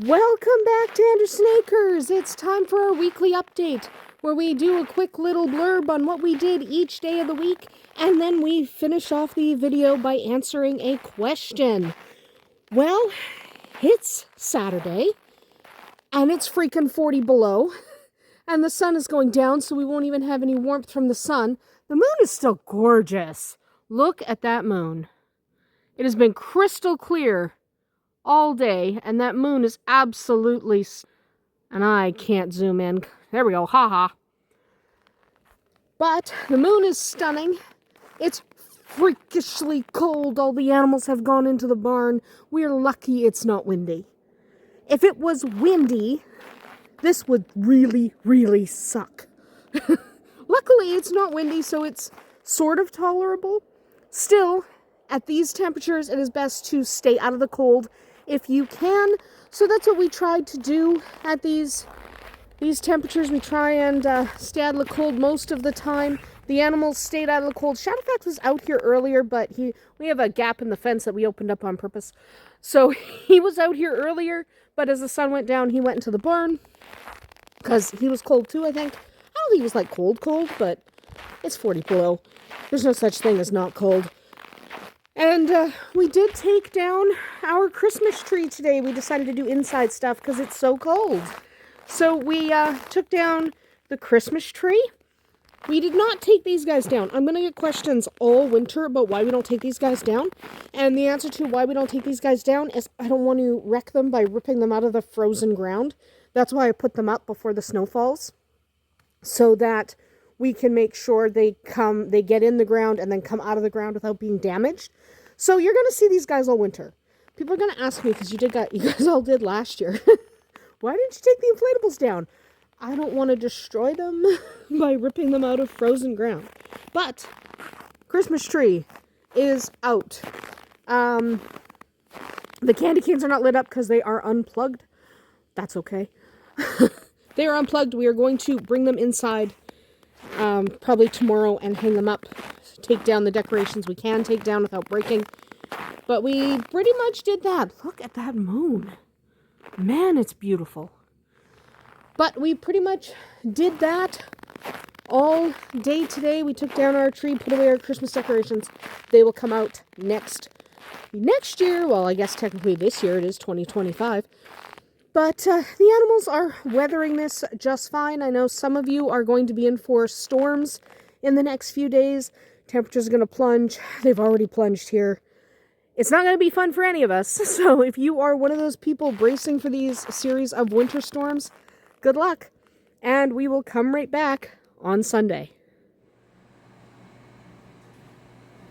Welcome back to Andersen Acres. It's time for our weekly update where we do a quick little blurb on what we did each day of the week, and then we finish off the video by answering a question. Well, it's Saturday and it's freaking 40 below and the sun is going down, so we won't even have any warmth from the sun. The moon is still gorgeous. Look at that moon. It has been crystal clear all day, and that moon is absolutely... And I can't zoom in. There we go, haha. But the moon is stunning. It's freakishly cold. All the animals have gone into the barn. We're lucky it's not windy. If it was windy, this would really, really suck. Luckily, it's not windy, so it's sort of tolerable. Still, at these temperatures, it is best to stay out of the cold if you can. So that's what we tried to do at these temperatures. We try and stay out of the cold most of the time. The animals stayed out of the cold. Shadowfax was out here earlier, but we have a gap in the fence that we opened up on purpose. So he was out here earlier, but as the sun went down, he went into the barn because he was cold too, I think. I don't think he was like cold, but it's 40 below. There's no such thing as not cold. And we did take down our Christmas tree today. We decided to do inside stuff because it's so cold. So we took down the Christmas tree. We did not take these guys down. I'm going to get questions all winter about why we don't take these guys down. And the answer to why we don't take these guys down is I don't want to wreck them by ripping them out of the frozen ground. That's why I put them up before the snow falls. So that we can make sure they get in the ground and then come out of the ground without being damaged. So you're going to see these guys all winter. People are going to ask me, because you guys all did last year, why didn't you take the inflatables down? I don't want to destroy them by ripping them out of frozen ground. But Christmas tree is out. The candy canes are not lit up because they are unplugged. That's okay. They are unplugged. We are going to bring them inside probably tomorrow and hang them up. Take down the decorations we can take down without breaking. But we pretty much did that. Look at that moon. Man, it's beautiful. But we pretty much did that all day today. We took down our tree, put away our Christmas decorations. They will come out next year. Well, I guess technically this year. It is 2025. But the animals are weathering this just fine. I know some of you are going to be in for storms in the next few days. Temperatures are going to plunge. They've already plunged here. It's not going to be fun for any of us. So if you are one of those people bracing for these series of winter storms, good luck. And we will come right back on Sunday.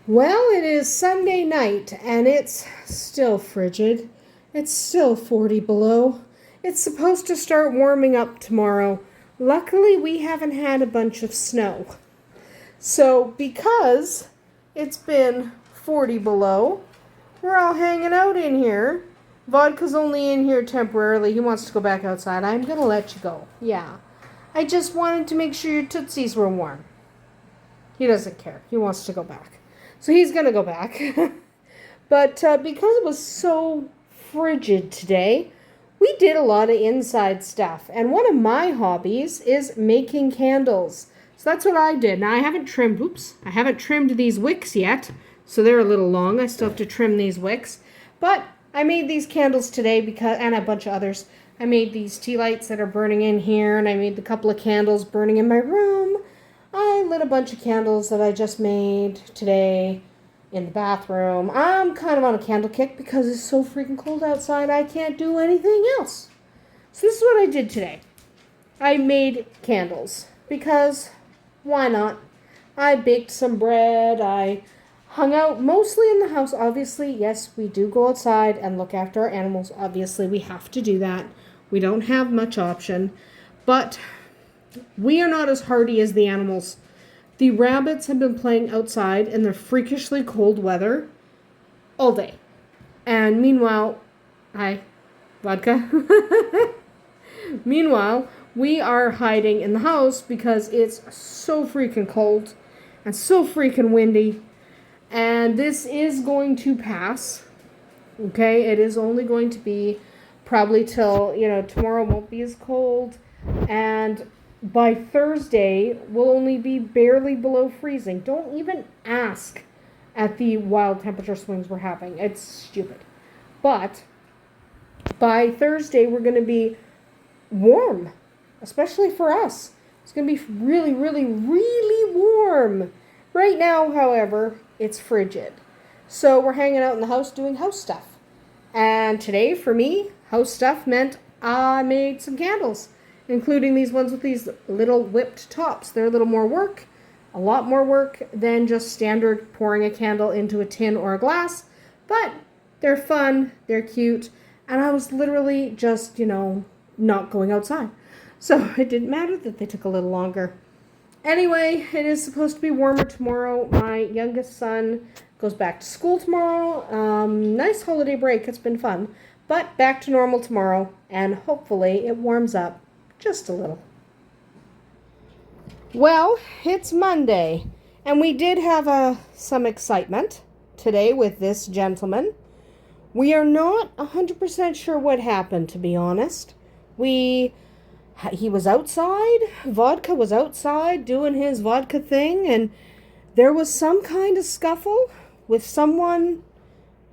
Well, it is Sunday night and it's still frigid. It's still 40 below. It's supposed to start warming up tomorrow. Luckily, we haven't had a bunch of snow. So, because it's been 40 below, we're all hanging out in here. Vodka's only in here temporarily. He wants to go back outside. I'm going to let you go. Yeah. I just wanted to make sure your tootsies were warm. He doesn't care. He wants to go back. So he's going to go back. But because it was so frigid today, we did a lot of inside stuff. And one of my hobbies is making candles. So that's what I did. Now I haven't trimmed these wicks yet. So they're a little long. I still have to trim these wicks. But I made these candles today and a bunch of others. I made these tea lights that are burning in here, and I made a couple of candles burning in my room. I lit a bunch of candles that I just made today in the bathroom. I'm kind of on a candle kick because it's so freaking cold outside I can't do anything else. So this is what I did today. I made candles because why not? I baked some bread. I hung out mostly in the house. Obviously, yes, we do go outside and look after our animals. Obviously, we have to do that. We don't have much option. But we are not as hardy as the animals. The rabbits have been playing outside in the freakishly cold weather all day. And meanwhile, hi, vodka. Meanwhile, we are hiding in the house because it's so freaking cold and so freaking windy. And this is going to pass. Okay, it is only going to be probably till, tomorrow won't be as cold. And by Thursday, we'll only be barely below freezing. Don't even ask at the wild temperature swings we're having. It's stupid. But by Thursday, we're going to be warm, especially for us. It's going to be really, really, really warm. Right now, however, it's frigid. So we're hanging out in the house doing house stuff. And today, for me, house stuff meant I made some candles, including these ones with these little whipped tops. They're a little more work, a lot more work than just standard pouring a candle into a tin or a glass. But they're fun, they're cute, and I was literally just, not going outside. So it didn't matter that they took a little longer. Anyway, it is supposed to be warmer tomorrow. My youngest son goes back to school tomorrow. Nice holiday break. It's been fun. But back to normal tomorrow, and hopefully it warms up just a little. Well, it's Monday, and we did have some excitement today with this gentleman. We are not 100% sure what happened, to be honest. He was outside, Vodka was outside doing his vodka thing, and there was some kind of scuffle with someone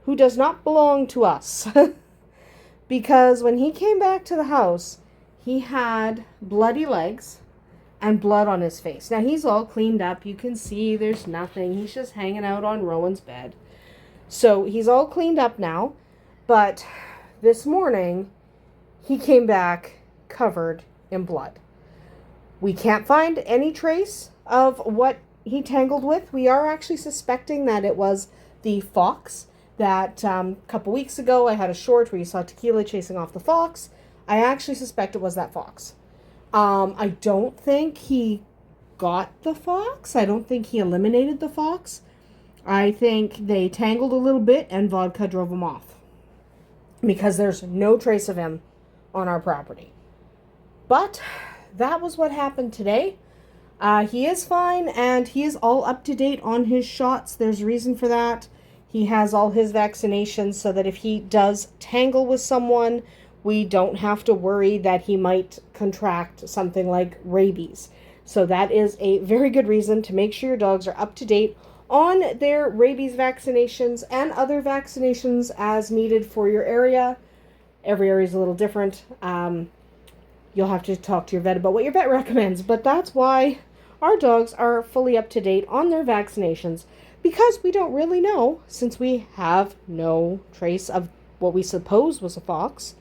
who does not belong to us. Because when he came back to the house, he had bloody legs and blood on his face. Now, he's all cleaned up. You can see there's nothing. He's just hanging out on Rowan's bed. So he's all cleaned up now. But this morning, he came back covered in blood. We can't find any trace of what he tangled with. We are actually suspecting that it was the fox that a couple weeks ago I had a short where you saw Tequila chasing off the fox. I actually suspect it was that fox. I don't think he got the fox. I don't think he eliminated the fox. I think they tangled a little bit and Vodka drove him off. Because there's no trace of him on our property. But that was what happened today. He is fine, and he is all up to date on his shots. There's a reason for that. He has all his vaccinations so that if he does tangle with someone, we don't have to worry that he might contract something like rabies. So that is a very good reason to make sure your dogs are up to date on their rabies vaccinations and other vaccinations as needed for your area. Every area is a little different. You'll have to talk to your vet about what your vet recommends, but that's why our dogs are fully up to date on their vaccinations, because we don't really know, since we have no trace of what we suppose was a fox.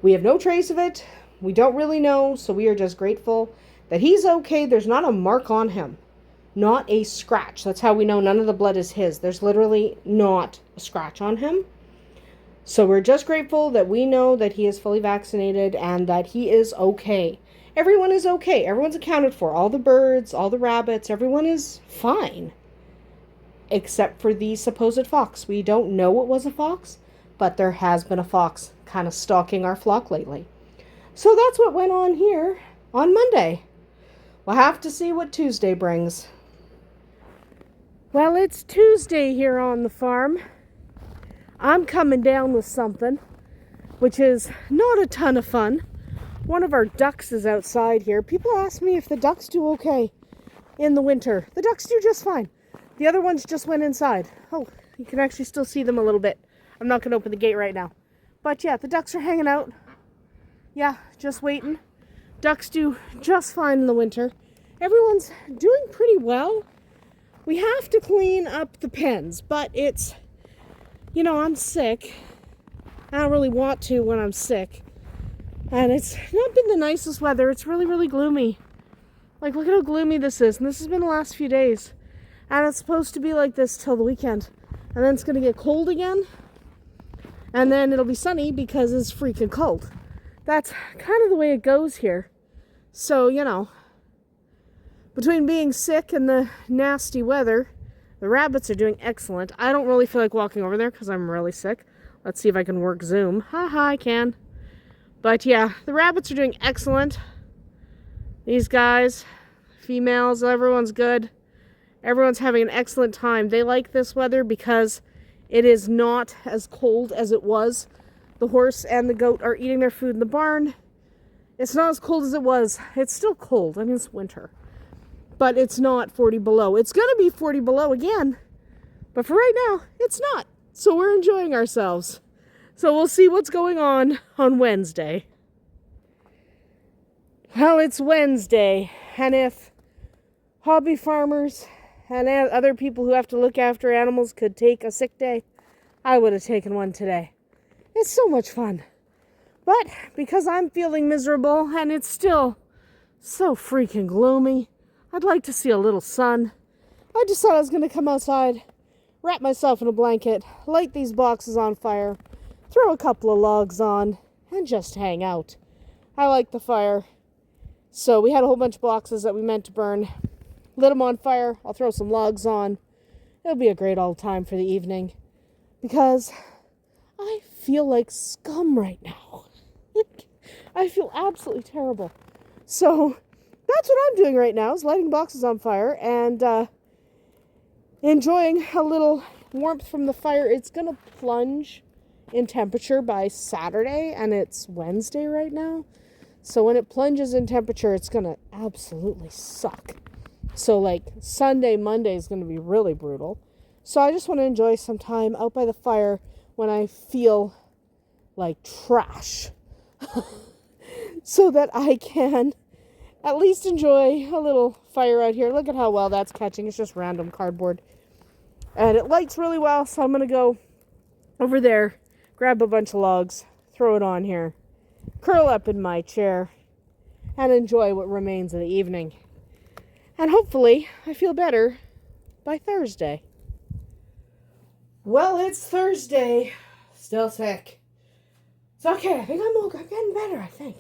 We have no trace of it. We don't really know, so we are just grateful that he's okay. There's not a mark on him. Not a scratch. That's how we know none of the blood is his. There's literally not a scratch on him. So we're just grateful that we know that he is fully vaccinated and that he is okay. Everyone is okay. Everyone's accounted for. All the birds, all the rabbits, everyone is fine. Except for the supposed fox. We don't know it was a fox, but there has been a fox kind of stalking our flock lately. So that's what went on here on Monday. We'll have to see what Tuesday brings. Well, it's Tuesday here on the farm. I'm coming down with something, which is not a ton of fun. One of our ducks is outside here. People ask me if the ducks do okay in the winter. The ducks do just fine. The other ones just went inside. Oh, you can actually still see them a little bit. I'm not going to open the gate right now. But yeah, the ducks are hanging out. Yeah, just waiting. Ducks do just fine in the winter. Everyone's doing pretty well. We have to clean up the pens, but it's, I'm sick. I don't really want to when I'm sick. And it's not been the nicest weather. It's really, really gloomy. Like, look at how gloomy this is. And this has been the last few days. And it's supposed to be like this till the weekend. And then it's going to get cold again. And then it'll be sunny because it's freaking cold. That's kind of the way it goes here. So, between being sick and the nasty weather, the rabbits are doing excellent. I don't really feel like walking over there because I'm really sick. Let's see if I can work Zoom. Haha, I can. But yeah, the rabbits are doing excellent. These guys, females, everyone's good. Everyone's having an excellent time. They like this weather because it is not as cold as it was The horse and the goat are eating their food in the barn. It's not as cold as it was. It's still cold. I mean, it's winter. But it's not 40 below. It's going to be 40 below again. But for right now, it's not. So we're enjoying ourselves. So we'll see what's going on Wednesday. Well, it's Wednesday. And if hobby farmers and other people who have to look after animals could take a sick day, I would have taken one today. It's so much fun. But because I'm feeling miserable and it's still so freaking gloomy, I'd like to see a little sun. I decided I was going to come outside, wrap myself in a blanket, light these boxes on fire, throw a couple of logs on, and just hang out. I like the fire. So we had a whole bunch of boxes that we meant to burn. Lit them on fire. I'll throw some logs on. It'll be a great old time for the evening. Because I feel like scum right now. I feel absolutely terrible. So that's what I'm doing right now, is lighting boxes on fire and enjoying a little warmth from the fire. It's going to plunge in temperature by Saturday, and it's Wednesday right now. So when it plunges in temperature, it's going to absolutely suck. So like Sunday, Monday is going to be really brutal. So I just want to enjoy some time out by the fire when I feel like trash. So that I can at least enjoy a little fire out here. Look at how well that's catching. It's just random cardboard. And it lights really well, so I'm going to go over there, grab a bunch of logs, throw it on here, curl up in my chair, and enjoy what remains of the evening. And hopefully I feel better by Thursday. Well, it's Thursday. Still sick. It's okay. I think I'm getting better, I think.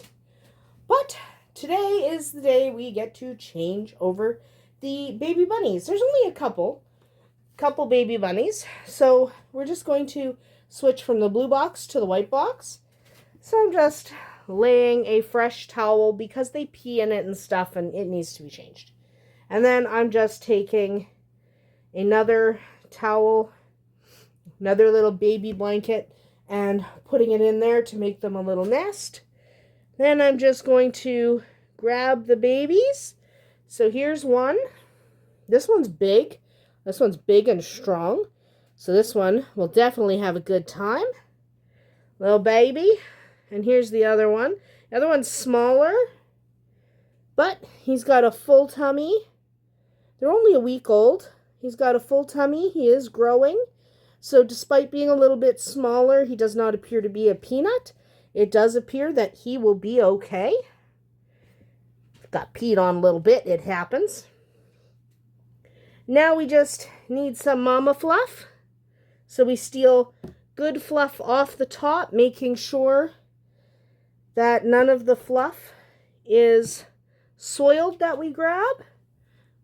But today is the day we get to change over the baby bunnies. There's only a couple baby bunnies. So we're just going to switch from the blue box to the white box. So I'm just laying a fresh towel because they pee in it and stuff and it needs to be changed. And then I'm just taking another towel, another little baby blanket, and putting it in there to make them a little nest. Then I'm just going to grab the babies. So here's one. This one's big. This one's big and strong. So this one will definitely have a good time. Little baby. And here's the other one. The other one's smaller, but he's got a full tummy. They're only a week old. He's got a full tummy. He is growing. So despite being a little bit smaller, he does not appear to be a peanut. It does appear that he will be okay. Got peed on a little bit. It happens. Now we just need some mama fluff. So we steal good fluff off the top, making sure that none of the fluff is soiled that we grab.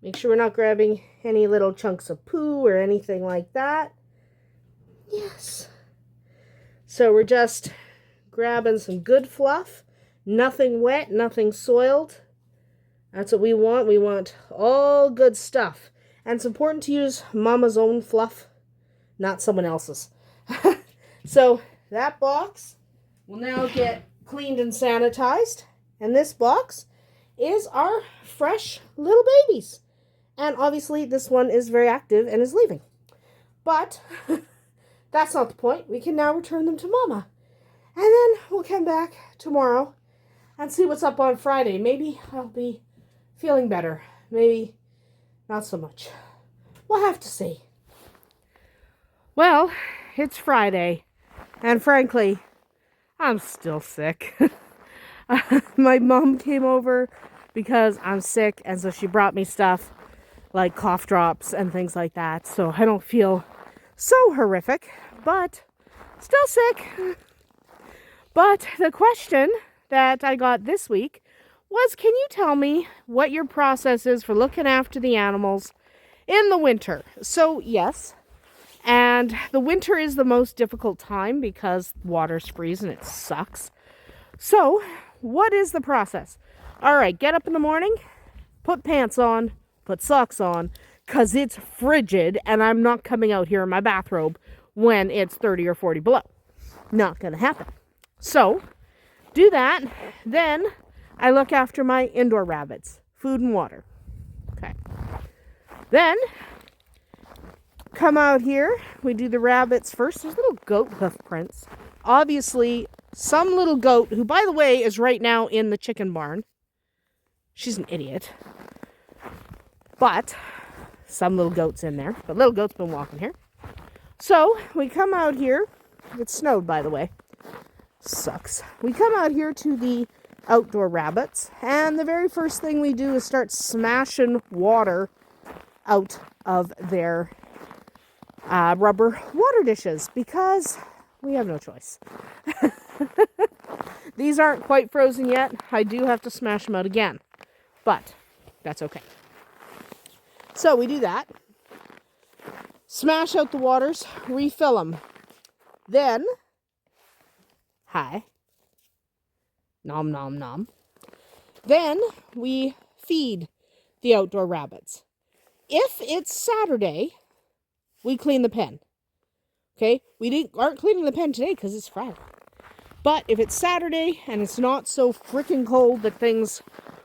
Make sure we're not grabbing any little chunks of poo or anything like that. Yes. So we're just grabbing some good fluff. Nothing wet, nothing soiled. That's what we want. We want all good stuff. And it's important to use mama's own fluff, not someone else's. So that box will now get cleaned and sanitized. And this box is our fresh little babies. And obviously this one is very active and is leaving. But that's not the point. We can now return them to mama. And then we'll come back tomorrow and see what's up on Friday. Maybe I'll be feeling better. Maybe not so much. We'll have to see. Well, it's Friday. And frankly, I'm still sick. My mom came over because I'm sick. And so she brought me stuff like cough drops and things like that. So I don't feel so horrific. But still sick. But the question that I got this week was, can you tell me what your process is for looking after the animals in the winter? So yes, and the winter is the most difficult time because water's freezing and it sucks. So what is the process? All right, get up in the morning, put pants on, put socks on, because it's frigid and I'm not coming out here in my bathrobe when it's 30 or 40 below. Not going to happen. So, do that. Then I look after my indoor rabbits, food and water. Okay. Then come out here. We do the rabbits first. There's little goat hoof prints. Obviously, some little goat, who, by the way, is right now in the chicken barn. She's an idiot. But some little goat's in there. But little goat's been walking here. So we come out here. It snowed, by the way. Sucks. We come out here to the outdoor rabbits. And the very first thing we do is start smashing water out of their rubber water dishes. Because we have no choice. These aren't quite frozen yet. I do have to smash them out again. But that's okay. So we do that. Smash out the waters. Refill them. Then, hi. Nom nom nom. Then we feed the outdoor rabbits. If it's Saturday, we clean the pen. Okay? We aren't cleaning the pen today because it's Friday. But if it's Saturday and it's not so freaking cold that things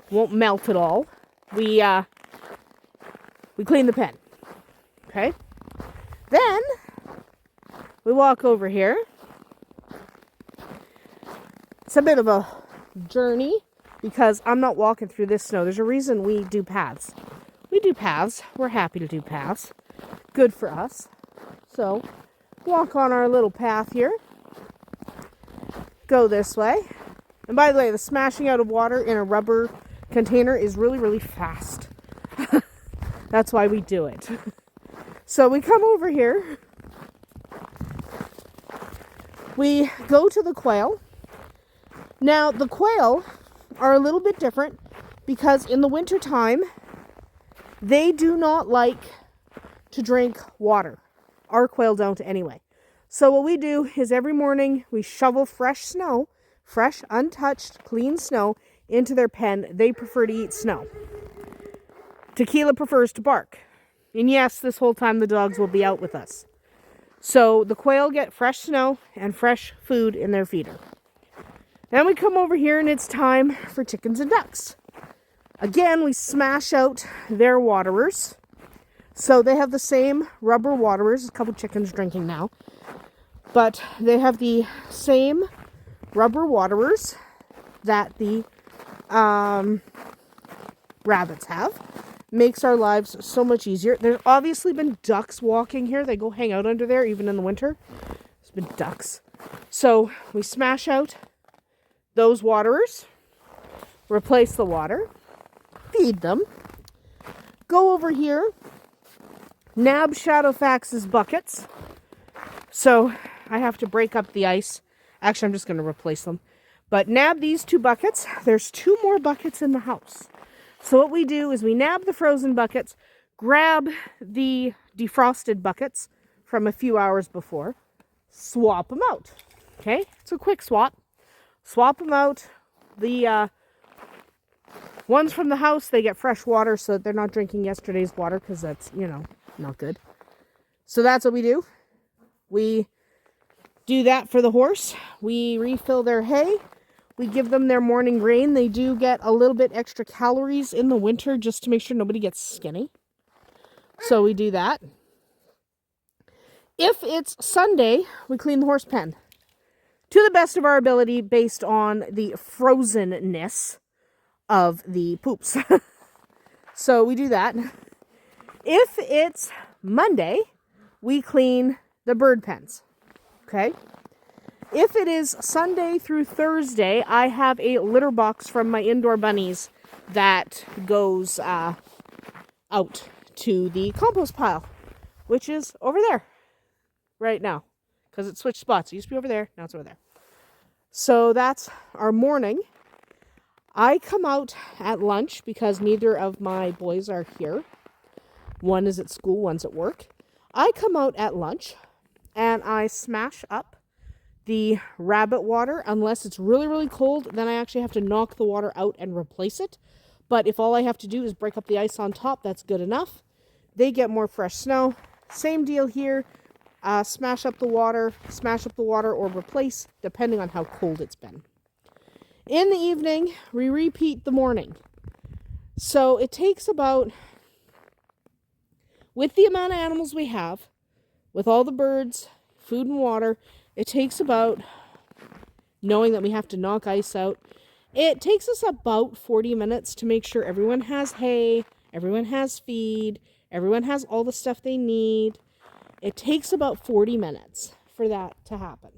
won't melt at all, we clean the pen. Okay? Then we walk over here. It's a bit of a journey because I'm not walking through this snow. There's a reason we do paths. We do paths. We're happy to do paths. Good for us. So, walk on our little path here. Go this way. And by the way, the smashing out of water in a rubber container is really, really fast. That's why we do it. So we come over here. We go to the quail. Now, the quail are a little bit different because in the wintertime, they do not like to drink water. Our quail don't anyway. So what we do is every morning we shovel fresh snow, fresh, untouched, clean snow into their pen. They prefer to eat snow. Tequila prefers to bark. And yes, this whole time the dogs will be out with us. So the quail get fresh snow and fresh food in their feeder. Then we come over here and it's time for chickens and ducks. Again, we smash out their waterers. So they have the same rubber waterers. A couple chickens drinking now. But they have the same rubber waterers that the rabbits have. Makes our lives so much easier. There's obviously been ducks walking here. They go hang out under there even in the winter. There's been ducks. So we smash out those waterers. Replace the water. Feed them. Go over here. Nab Shadowfax's buckets. So I have to break up the ice. Actually, I'm just going to replace them. But nab these 2 buckets. There's 2 more buckets in the house. So what we do is we nab the frozen buckets, grab the defrosted buckets from a few hours before, swap them out. Okay? It's a quick swap. Swap them out. The ones from the house, they get fresh water so that they're not drinking yesterday's water because that's, not good. So that's what we do. We do that for the horse. We refill their hay. We give them their morning grain. They do get a little bit extra calories in the winter just to make sure nobody gets skinny. So we do that. If it's Sunday, we clean the horse pen. To the best of our ability based on the frozenness of the poops. So we do that. If it's Monday, we clean the bird pens. Okay? If it is Sunday through Thursday, I have a litter box from my indoor bunnies that goes out to the compost pile, which is over there right now because it switched spots. It used to be over there, now it's over there. So that's our morning. I come out at lunch because neither of my boys are here. One is at school, one's at work. I come out at lunch and I smash up the rabbit water. Unless it's really, really cold, then I actually have to knock the water out and replace it. But if all I have to do is break up the ice on top, that's good enough. They get more fresh snow. Same deal here. smash up the water, or replace, depending on how cold it's been. In the evening, we repeat the morning. So it takes about, with the amount of animals we have, with all the birds, food and water, it takes about, knowing that we have to knock ice out, it takes us about 40 minutes to make sure everyone has hay, everyone has feed, everyone has all the stuff they need. It takes about 40 minutes for that to happen.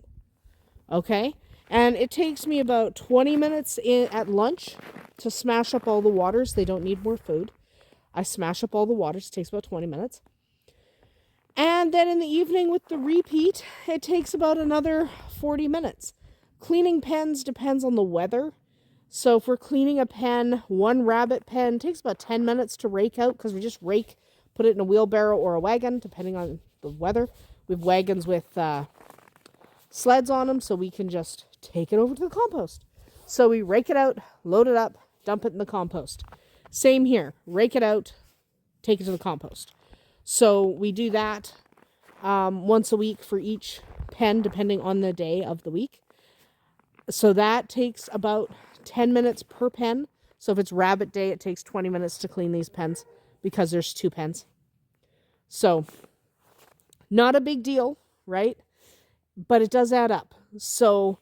Okay? And it takes me about 20 minutes at lunch to smash up all the waters. They don't need more food. I smash up all the waters. It takes about 20 minutes. And then in the evening with the repeat, it takes about another 40 minutes. Cleaning pens depends on the weather. So if we're cleaning a pen, one rabbit pen, it takes about 10 minutes to rake out, because we just rake, put it in a wheelbarrow or a wagon, depending on the weather. We have wagons with sleds on them, so we can just take it over to the compost. So we rake it out, load it up, dump it in the compost. Same here. Rake it out, take it to the compost. So we do that once a week for each pen, depending on the day of the week. So that takes about 10 minutes per pen. So if it's rabbit day, it takes 20 minutes to clean these pens, because there's 2 pens. So not a big deal, right? But it does add up. So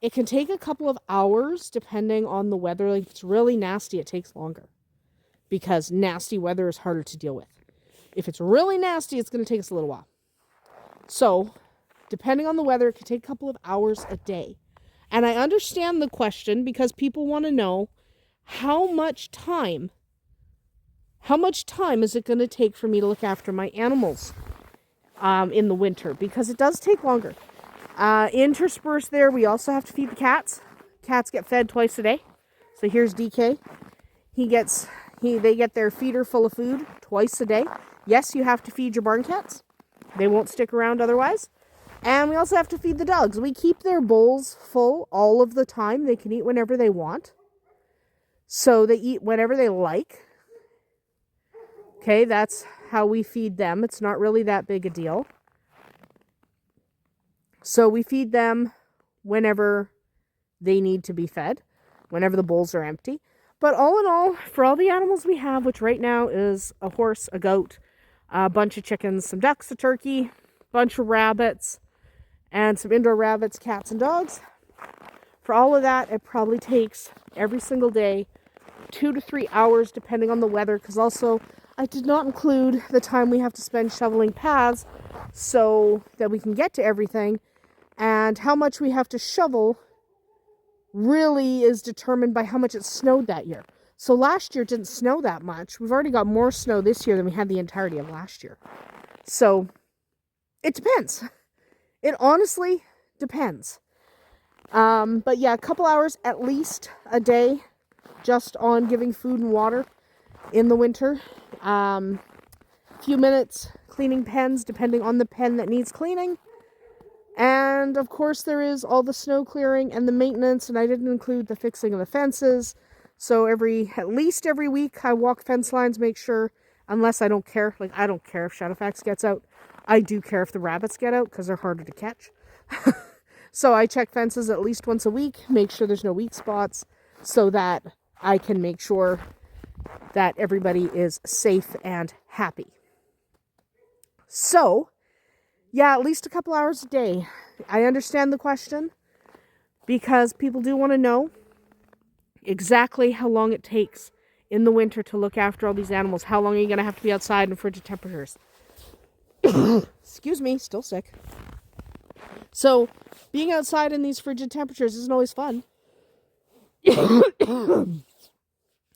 it can take a couple of hours depending on the weather. Like if it's really nasty, it takes longer, because nasty weather is harder to deal with. If it's really nasty, it's going to take us a little while. So depending on the weather, it can take a couple of hours a day. And I understand the question, because people want to know how much time is it going to take for me to look after my animals in the winter, because it does take longer. Interspersed there, we also have to feed the cats. Cats get fed twice a day. So here's DK. They get their feeder full of food twice a day. Yes, you have to feed your barn cats. They won't stick around otherwise. And we also have to feed the dogs. We keep their bowls full all of the time. They can eat whenever they want. So they eat whenever they like. Okay, that's how we feed them. It's not really that big a deal. So we feed them whenever they need to be fed, whenever the bowls are empty. But all in all, for all the animals we have, which right now is a horse, a goat, a bunch of chickens, some ducks, a turkey, a bunch of rabbits, and some indoor rabbits, cats, and dogs. For all of that, it probably takes every single day 2 to 3 hours, depending on the weather, because also I did not include the time we have to spend shoveling paths so that we can get to everything. And how much we have to shovel really is determined by how much it snowed that year. So last year it didn't snow that much. We've already got more snow this year than we had the entirety of last year. So it depends. It honestly depends. But yeah, a couple hours at least a day just on giving food and water in the winter. Few minutes cleaning pens, depending on the pen that needs cleaning. And of course there is all the snow clearing and the maintenance, and I didn't include the fixing of the fences. So at least every week I walk fence lines, make sure, unless I don't care, like I don't care if Shadowfax gets out. I do care if the rabbits get out, because they're harder to catch. So I check fences at least once a week, make sure there's no weak spots, so that I can make sure that everybody is safe and happy. So, yeah, at least a couple hours a day. I understand the question, because people do want to know exactly how long it takes in the winter to look after all these animals. How long are you going to have to be outside in frigid temperatures? Excuse me, still sick. So, being outside in these frigid temperatures isn't always fun.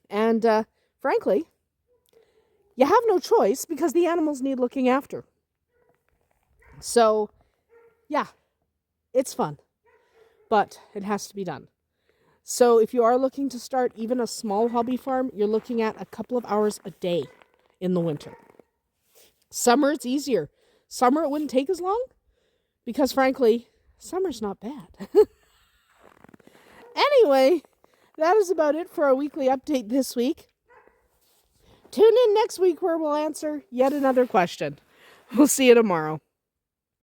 And, frankly, you have no choice, because the animals need looking after. So, yeah, it's fun, but it has to be done. So if you are looking to start even a small hobby farm, you're looking at a couple of hours a day in the winter. Summer, it's easier. Summer, it wouldn't take as long, because frankly, summer's not bad. Anyway, that is about it for our weekly update this week. Tune in next week where we'll answer yet another question. We'll see you tomorrow.